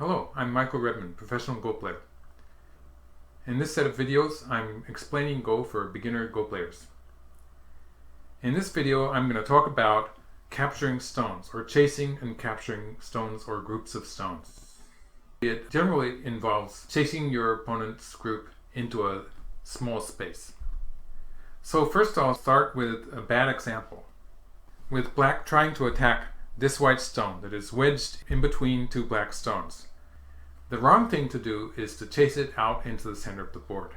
Hello, I'm Michael Redmond, professional Go player. In this set of videos, I'm explaining Go for beginner Go players. In this video, I'm going to talk about capturing stones, or chasing and capturing stones or groups of stones. It generally involves chasing your opponent's group into a small space. So first I'll start with a bad example, with black trying to attack this white stone that is wedged in between two black stones. The wrong thing to do is to chase it out into the center of the board.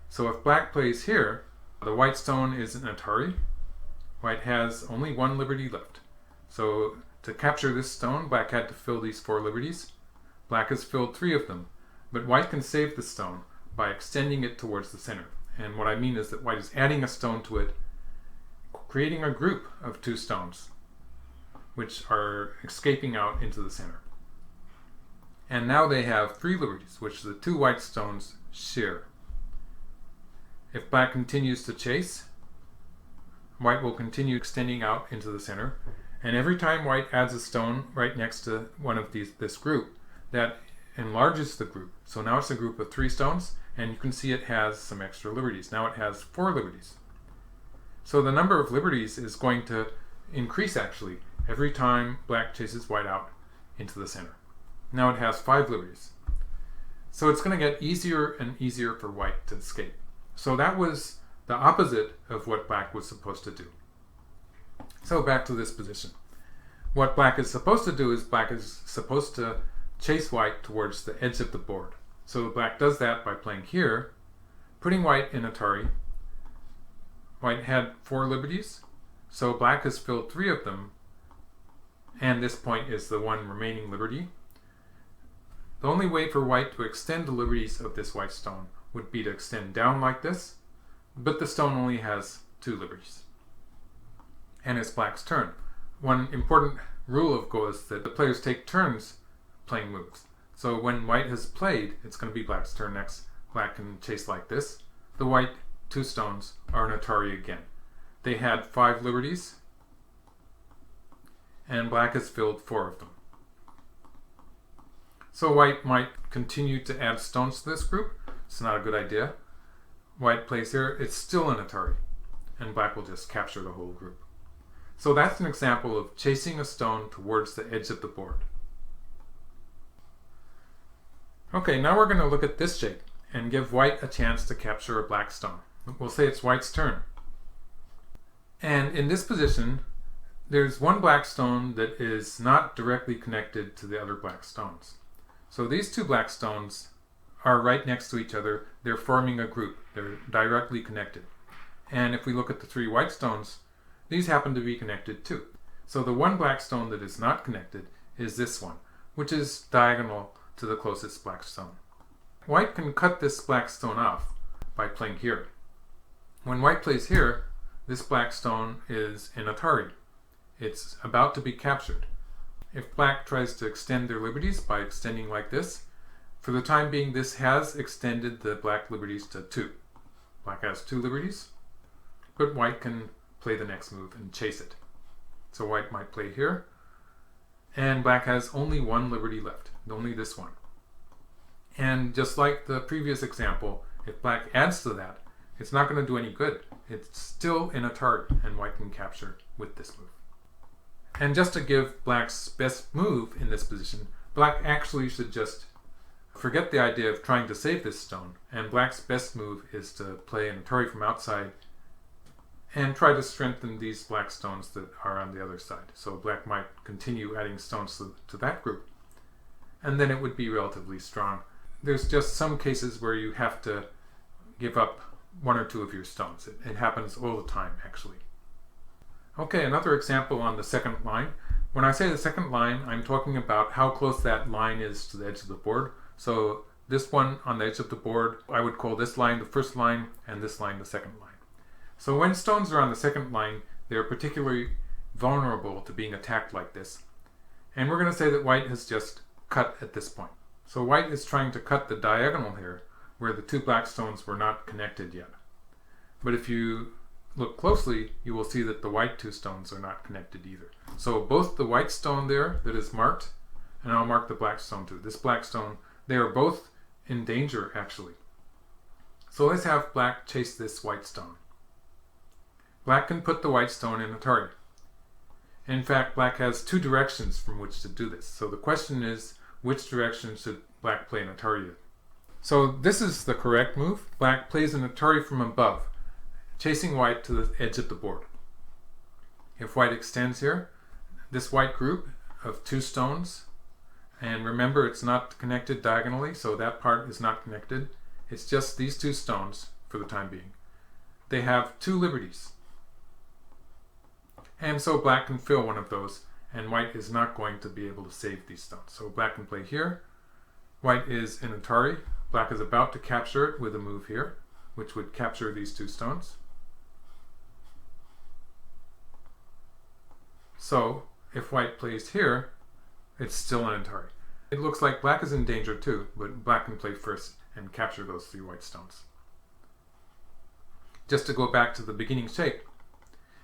So if black plays here, the white stone is an Atari. White has only one liberty left. So to capture this stone, black had to fill these 4 liberties. Black has filled 3 of them, but white can save the stone by extending it towards the center. And what I mean is that white is adding a stone to it, creating a group of 2 stones, which are escaping out into the center. And now they have 3 liberties, which the 2 white stones share. If black continues to chase, white will continue extending out into the center, and every time white adds a stone right next to one of this group, that enlarges the group. So now it's a group of 3 stones, and you can see it has some extra liberties. Now it has 4 liberties. So the number of liberties is going to increase actually every time black chases white out into the center. Now it has 5 liberties. So it's going to get easier and easier for white to escape. So that was the opposite of what black was supposed to do. So back to this position. What black is supposed to do is black is supposed to chase white towards the edge of the board. So black does that by playing here, putting white in Atari. White had 4 liberties, so black has filled 3 of them, and this point is the one remaining liberty. The only way for white to extend the liberties of this white stone would be to extend down like this, but the stone only has 2 liberties. And it's black's turn. One important rule of Go is that the players take turns playing moves. So when white has played, it's going to be black's turn next. Black can chase like this. The white 2 stones are an Atari again. They had 5 liberties, and black has filled 4 of them. So white might continue to add stones to this group. It's not a good idea. White plays here, it's still an Atari, and black will just capture the whole group. So that's an example of chasing a stone towards the edge of the board. Okay, now we're going to look at this shape and give white a chance to capture a black stone. We'll say it's white's turn. And in this position, there's one black stone that is not directly connected to the other black stones. So these 2 black stones are right next to each other. They're forming a group. They're directly connected. And if we look at the 3 white stones, these happen to be connected too. So the one black stone that is not connected is this one, which is diagonal to the closest black stone. White can cut this black stone off by playing here. When white plays here, this black stone is an Atari. It's about to be captured. If black tries to extend their liberties by extending like this, for the time being this has extended the black liberties to 2. Black has 2 liberties, but white can play the next move and chase it. So white might play here, and black has only 1 liberty left, only this one. And just like the previous example, if black adds to that, it's not going to do any good. It's still an Atari, and white can capture with this move. And just to give black's best move in this position, black actually should just forget the idea of trying to save this stone, and black's best move is to play an Atari from outside and try to strengthen these black stones that are on the other side. So black might continue adding stones to that group, and then it would be relatively strong. There's just some cases where you have to give up 1 or 2 of your stones. It happens all the time, actually. Okay, another example on the second line. When I say the second line, I'm talking about how close that line is to the edge of the board. So this one on the edge of the board, I would call this line the first line and this line the second line. So when stones are on the second line, they're particularly vulnerable to being attacked like this. And we're going to say that white has just cut at this point. So white is trying to cut the diagonal here, where the 2 black stones were not connected yet. But if you look closely, you will see that the white 2 stones are not connected either. So both the white stone there that is marked and I'll mark the black stone too. This black stone, they are both in danger actually. So let's have black chase this white stone. Black can put the white stone in a target. In fact, black has two directions from which to do this. So the question is, which direction should black play an Atari in? So this is the correct move. Black plays an Atari from above, chasing white to the edge of the board. If white extends here, this white group of two stones, and remember it's not connected diagonally, so that part is not connected. It's just these two stones for the time being. They have two liberties. And so black can fill one of those, and white is not going to be able to save these stones. So black can play here. White is in Atari. Black is about to capture it with a move here, which would capture these two stones. So if white plays here, it's still an Atari. It looks like black is in danger too, but black can play first and capture those three white stones. Just to go back to the beginning shape,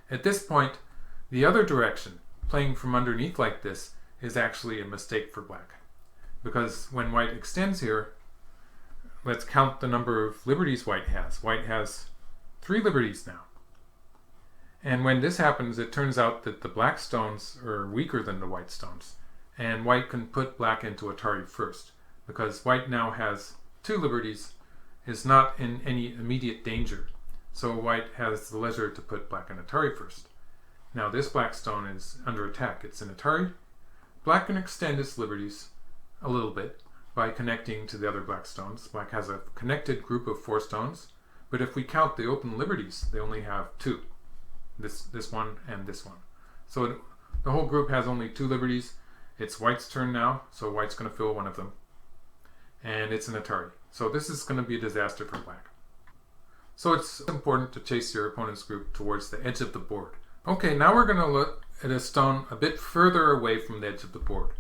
at this point, the other direction, playing from underneath like this, is actually a mistake for black. Because when white extends here, let's count the number of liberties white has. White has 3 liberties now. And when this happens, it turns out that the black stones are weaker than the white stones. And white can put black into Atari first. Because white now has 2 liberties, is not in any immediate danger. So white has the leisure to put black in Atari first. Now this black stone is under attack. It's in Atari. Black can extend its liberties a little bit by connecting to the other black stones. Black has a connected group of 4 stones, but if we count the open liberties, they only have 2. This one and this one. So the whole group has only 2 liberties. It's white's turn now, so white's going to fill one of them. And it's an Atari. So this is going to be a disaster for black. So it's important to chase your opponent's group towards the edge of the board. Okay, now we're going to look at a stone a bit further away from the edge of the board.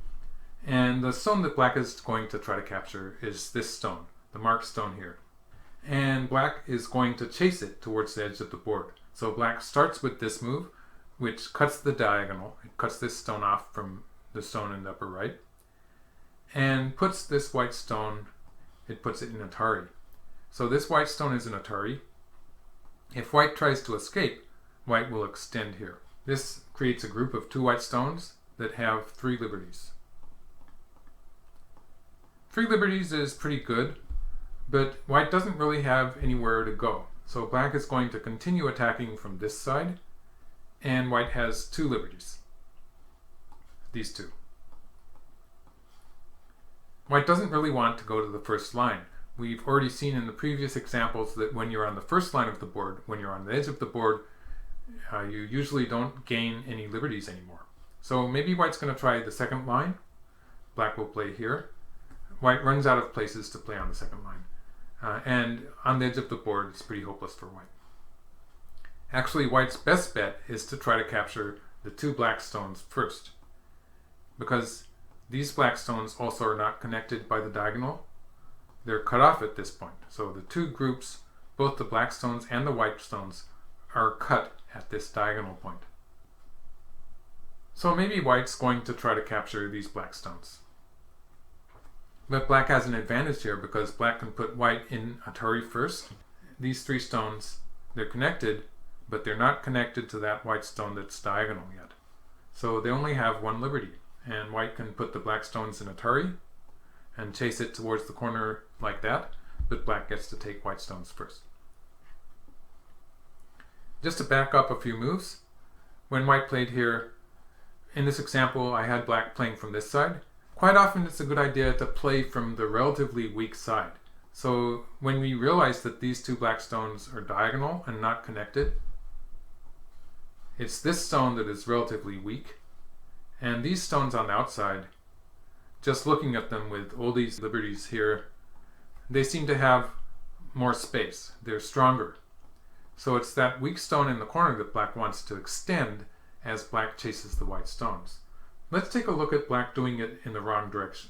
And the stone that black is going to try to capture is this stone, the marked stone here. And black is going to chase it towards the edge of the board. So black starts with this move, which cuts the diagonal. It cuts this stone off from the stone in the upper right. And puts this white stone, it puts it in Atari. So this white stone is in Atari. If white tries to escape, white will extend here. This creates a group of 2 white stones that have 3 liberties. 3 liberties is pretty good, but white doesn't really have anywhere to go. So black is going to continue attacking from this side, and white has 2 liberties. These 2. White doesn't really want to go to the first line. We've already seen in the previous examples that when you're on the first line of the board, when you're on the edge of the board, you usually don't gain any liberties anymore. So maybe white's going to try the second line. Black will play here. White runs out of places to play on the second line. And on the edge of the board, it's pretty hopeless for white. Actually, white's best bet is to try to capture the 2 black stones first. Because these black stones also are not connected by the diagonal. They're cut off at this point. So the 2 groups, both the black stones and the white stones, are cut at this diagonal point. So maybe white's going to try to capture these black stones. But black has an advantage here because black can put white in Atari first. These 3 stones, they're connected, but they're not connected to that white stone that's diagonal yet. So they only have 1 liberty, and white can put the black stones in Atari and chase it towards the corner like that, but black gets to take white stones first. Just to back up a few moves, when white played here, in this example I had black playing from this side. Quite often it's a good idea to play from the relatively weak side. So when we realize that these 2 black stones are diagonal and not connected, it's this stone that is relatively weak, and these stones on the outside, just looking at them with all these liberties here, they seem to have more space. They're stronger. So it's that weak stone in the corner that black wants to extend as black chases the white stones. Let's take a look at black doing it in the wrong direction.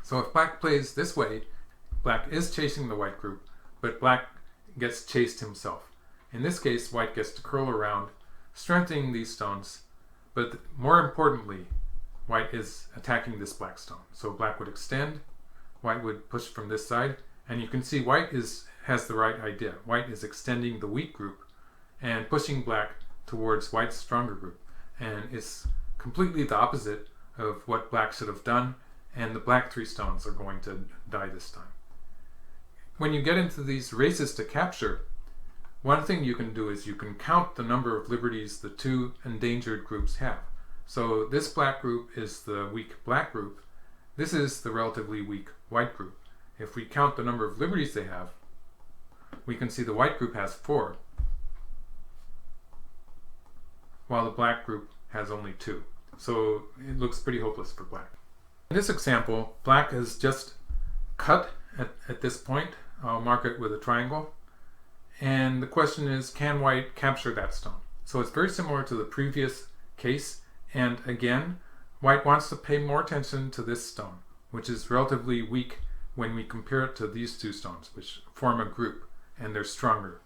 So if black plays this way, black is chasing the white group, but black gets chased himself. In this case, white gets to curl around, strengthening these stones, but more importantly, white is attacking this black stone. So black would extend, white would push from this side, and you can see white has the right idea. White is extending the weak group and pushing black towards white's stronger group. And it's completely the opposite of what black should have done, and the black 3 stones are going to die this time. When you get into these races to capture, one thing you can do is you can count the number of liberties the 2 endangered groups have. So this black group is the weak black group. This is the relatively weak white group. If we count the number of liberties they have, we can see the white group has 4, while the black group has only 2. So it looks pretty hopeless for black. In this example, black has just cut at this point. I'll mark it with a triangle. And the question is, can white capture that stone? So it's very similar to the previous case. And again, white wants to pay more attention to this stone, which is relatively weak when we compare it to these 2 stones, which form a group, and they're stronger.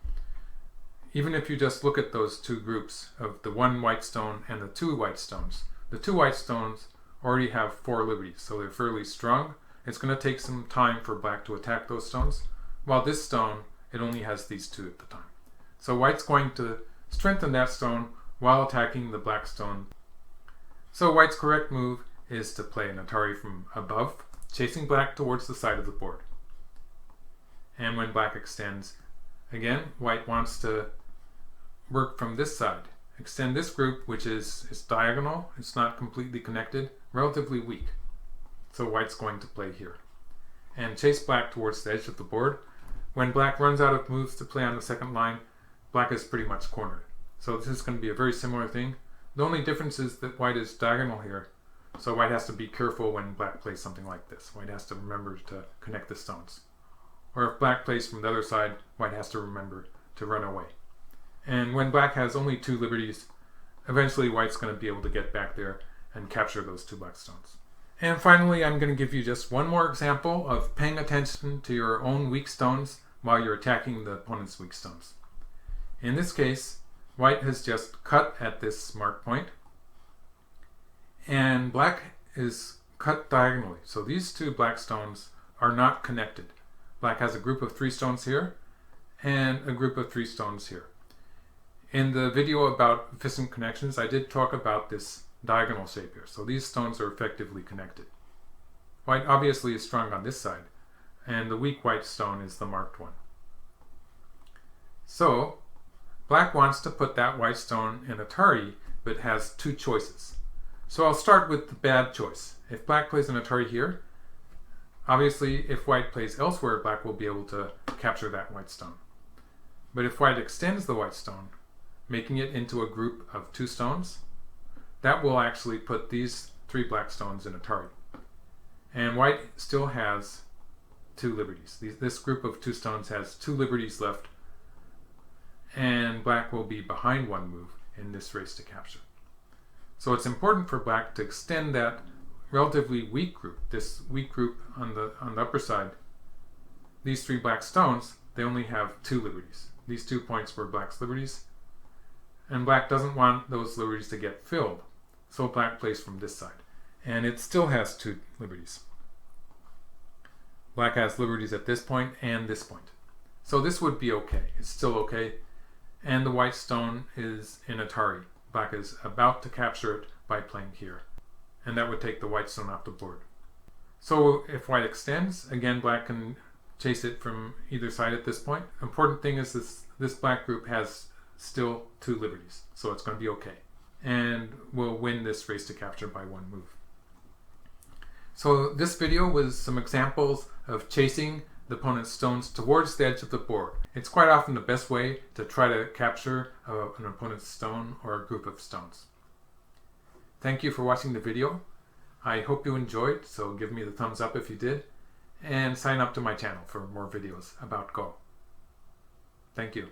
Even if you just look at those 2 groups of the 1 white stone and the 2 white stones, the 2 white stones already have 4 liberties, so they're fairly strong. It's going to take some time for black to attack those stones, while this stone, it only has these 2 at the time. So white's going to strengthen that stone while attacking the black stone. So white's correct move is to play an Atari from above, chasing black towards the side of the board. And when black extends, again, white wants to work from this side. Extend this group, which is diagonal, it's not completely connected, relatively weak. So white's going to play here. And chase black towards the edge of the board. When black runs out of moves to play on the second line, black is pretty much cornered. So this is going to be a very similar thing. The only difference is that white is diagonal here, so white has to be careful when black plays something like this. White has to remember to connect the stones. Or if black plays from the other side, white has to remember to run away. And when black has only 2 liberties, eventually white's going to be able to get back there and capture those 2 black stones. And finally, I'm going to give you just one more example of paying attention to your own weak stones while you're attacking the opponent's weak stones. In this case, white has just cut at this mark point, and black is cut diagonally. So these 2 black stones are not connected. Black has a group of 3 stones here and a group of 3 stones here. In the video about efficient connections, I did talk about this diagonal shape here. So these stones are effectively connected. White obviously is strong on this side, and the weak white stone is the marked one. So black wants to put that white stone in Atari, but has 2 choices. So I'll start with the bad choice. If black plays an Atari here, obviously if white plays elsewhere, black will be able to capture that white stone. But if white extends the white stone, making it into a group of 2 stones, that will actually put these 3 black stones in Atari. And white still has 2 liberties. This group of 2 stones has 2 liberties left, and black will be behind 1 move in this race to capture. So it's important for black to extend that relatively weak group, this weak group on the upper side. These 3 black stones, they only have 2 liberties. These 2 points were black's liberties, and black doesn't want those liberties to get filled, so black plays from this side, and it still has 2 liberties. Black has liberties at this point and this point. So this would be okay. It's still okay. And the white stone is in Atari. Black is about to capture it by playing here. And that would take the white stone off the board. So if white extends, again black can chase it from either side at this point. Important thing is this black group has still 2 liberties. So it's going to be okay. And we'll win this race to capture by 1 move. So this video was some examples of chasing the opponent's stones towards the edge of the board. It's quite often the best way to try to capture an opponent's stone or a group of stones. Thank you for watching the video. I hope you enjoyed, so give me the thumbs up if you did, and sign up to my channel for more videos about Go. Thank you.